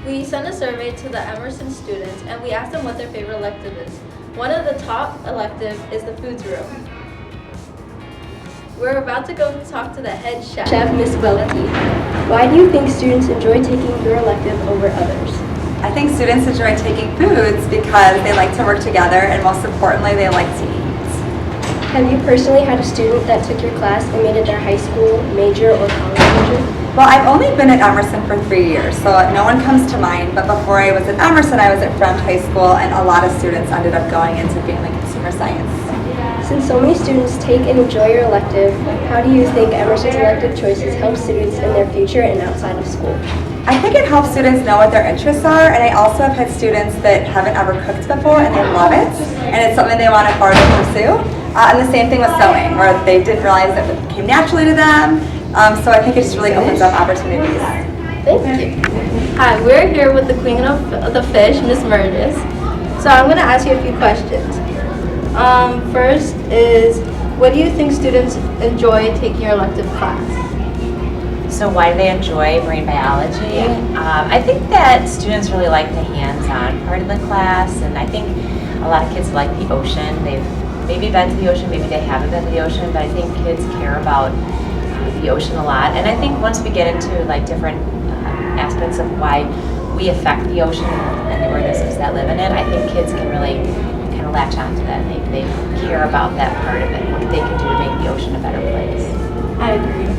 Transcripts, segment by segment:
We sent a survey to the Emerson students and we asked them what their favorite elective is. One of the top elective is the foods room. We're about to go talk to the head chef, Miss Wilkie. Why do you think students enjoy taking your elective over others? I think students enjoy taking foods because they like to work together and most importantly, they like to eat. Have you personally had a student that took your class and made it their high school major or college major? Well, I've only been at Emerson for 3 years, so no one comes to mind, but before I was at Emerson, I was at Fremd High School, and a lot of students ended up going into family consumer science. Since so many students take and enjoy your elective, how do you think Emerson's elective choices help students in their future and outside of school? I think it helps students know what their interests are, and I also have had students that haven't ever cooked before and they love it, and it's something they want to further pursue. And the same thing with sewing, where they didn't realize that it came naturally to them. So I think it just really opens up opportunities. Thank you. Hi, we're here with the queen of the fish, Miss Murdis. So I'm going to ask you a few questions. First is, what do you think students enjoy taking your elective class? So why do they enjoy marine biology? I think that students really like the hands-on part of the class, and I think a lot of kids like the ocean. They've maybe been to the ocean, maybe they haven't been to the ocean, but I think kids care about the ocean a lot. And I think once we get into like different aspects of why we affect the ocean and the organisms that live in it, I think kids can really kind of latch onto that. They care about that part of it, what they can do to make the ocean a better place. I agree.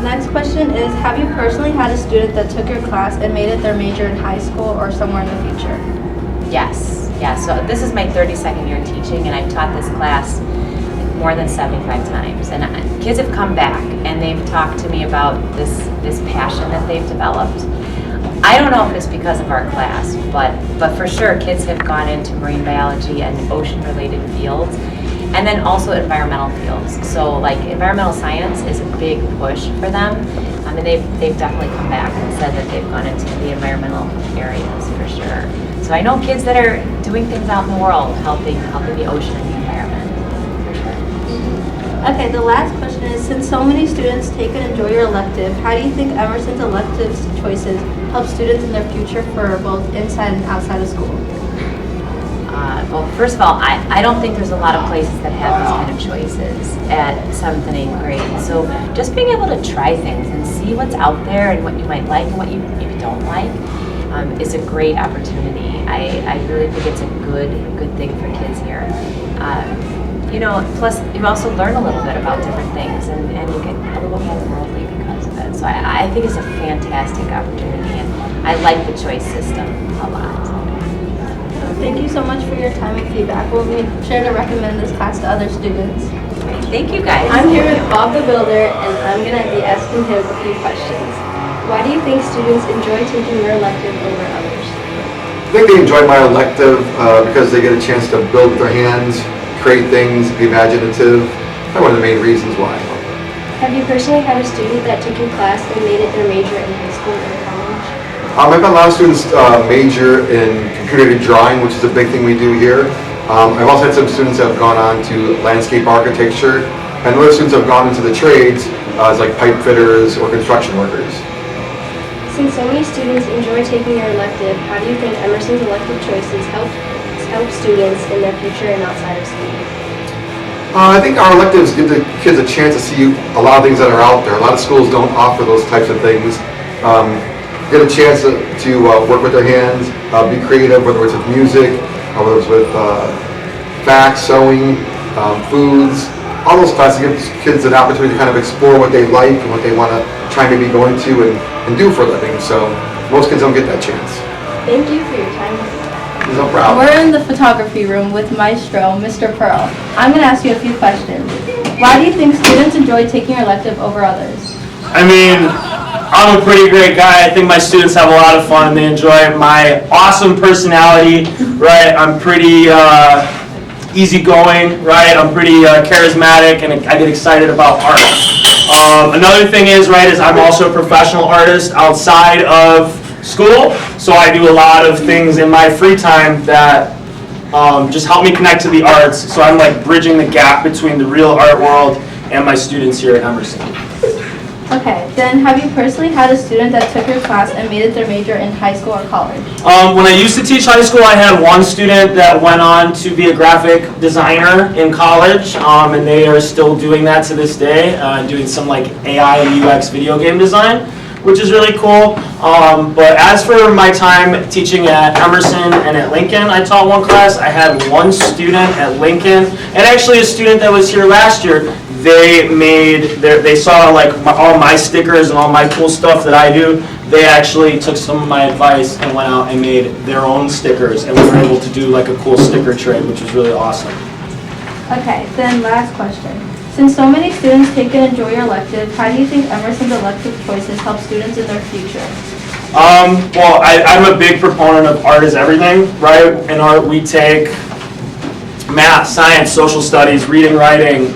Next question is, have you personally had a student that took your class and made it their major in high school or somewhere in the future? Yes. So this is my 32nd year teaching, and I've taught this class more than 75 times. And kids have come back and they've talked to me about this passion that they've developed. I don't know if it's because of our class, but for sure kids have gone into marine biology and ocean-related fields, and then also environmental fields. So like environmental science is a big push for them. I mean, they've definitely come back and said that they've gone into the environmental areas for sure. So I know kids that are doing things out in the world, helping the ocean and the environment, for sure. Okay, the last question is, since so many students take and enjoy your elective, how do you think Emerson's elective choices help students in their future for both inside and outside of school? Well, first of all, I don't think there's a lot of places that have these kind of choices at 7th and 8th grade. So just being able to try things and see what's out there and what you might like and what you maybe don't like is a great opportunity. I really think it's a good thing for kids here. Plus you also learn a little bit about different things and you get a little more worldly because of it. So I think it's a fantastic opportunity, and I like the choice system a lot. Thank you so much for your time and feedback. We'll be sure to recommend this class to other students. Great. Thank you guys. I'm here with Bob the Builder, and I'm going to be asking him a few questions. Why do you think students enjoy taking your elective over others? I think they enjoy my elective because they get a chance to build with their hands, create things, be imaginative. That's one of the main reasons why. Have you personally had a student that took your class and made it their major in high school or college? I've had a lot of students major in computer-aided drawing, which is a big thing we do here. I've also had some students that have gone on to landscape architecture, and other students have gone into the trades as like pipe fitters or construction workers. Since so many students enjoy taking your elective, how do you think Emerson's elective choices help students in their future and outside of school? I think our electives give the kids a chance to see a lot of things that are out there. A lot of schools don't offer those types of things. Get a chance to work with their hands, be creative, whether it's with music, whether it's with facts, sewing, foods. All those classes give kids an opportunity to kind of explore what they like and what they want to try maybe go into and do for a living. So most kids don't get that chance. Thank you for your time. No problem. We're in the photography room with Maestro, Mr. Pearl. I'm going to ask you a few questions. Why do you think students enjoy taking your elective over others? I mean, I'm a pretty great guy. I think my students have a lot of fun. They enjoy my awesome personality, right? I'm pretty easygoing, right? I'm pretty charismatic, and I get excited about art. Another thing is I'm also a professional artist outside of school, so I do a lot of things in my free time that just help me connect to the arts. So I'm like bridging the gap between the real art world and my students here at Emerson. Okay, then have you personally had a student that took your class and made it their major in high school or college? When I used to teach high school, I had one student that went on to be a graphic designer in college, and they are still doing that to this day, doing some like AI and UX video game design, which is really cool. But as for my time teaching at Emerson and at Lincoln, I taught one class. I had one student at Lincoln, and actually a student that was here last year. They saw like all my stickers and all my cool stuff that I do. They actually took some of my advice and went out and made their own stickers, and we were able to do like a cool sticker trade, which was really awesome. Okay, then last question. Since so many students take and enjoy your elective, how do you think Emerson's elective choices help students in their future? Well, I'm a big proponent of art is everything, right? In art, we take math, science, social studies, reading, writing,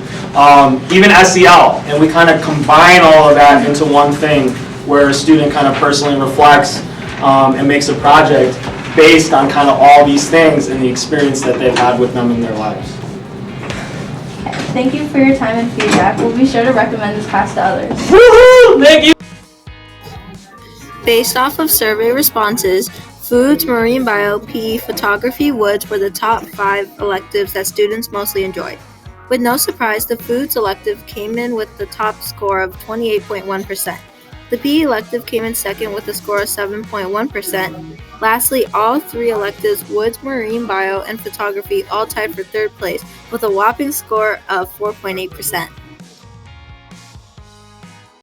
even SEL, and we kind of combine all of that into one thing where a student kind of personally reflects and makes a project based on kind of all these things and the experience that they've had with them in their lives. Thank you for your time and feedback. We'll be sure to recommend this class to others. Woohoo! Thank you! Based off of survey responses, foods, marine bio, PE, photography, woods were the top 5 electives that students mostly enjoyed. With no surprise, the foods elective came in with the top score of 28.1%. The PE elective came in second with a score of 7.1%. Lastly, all 3 electives, woods, marine bio, and photography, all tied for third place with a whopping score of 4.8%.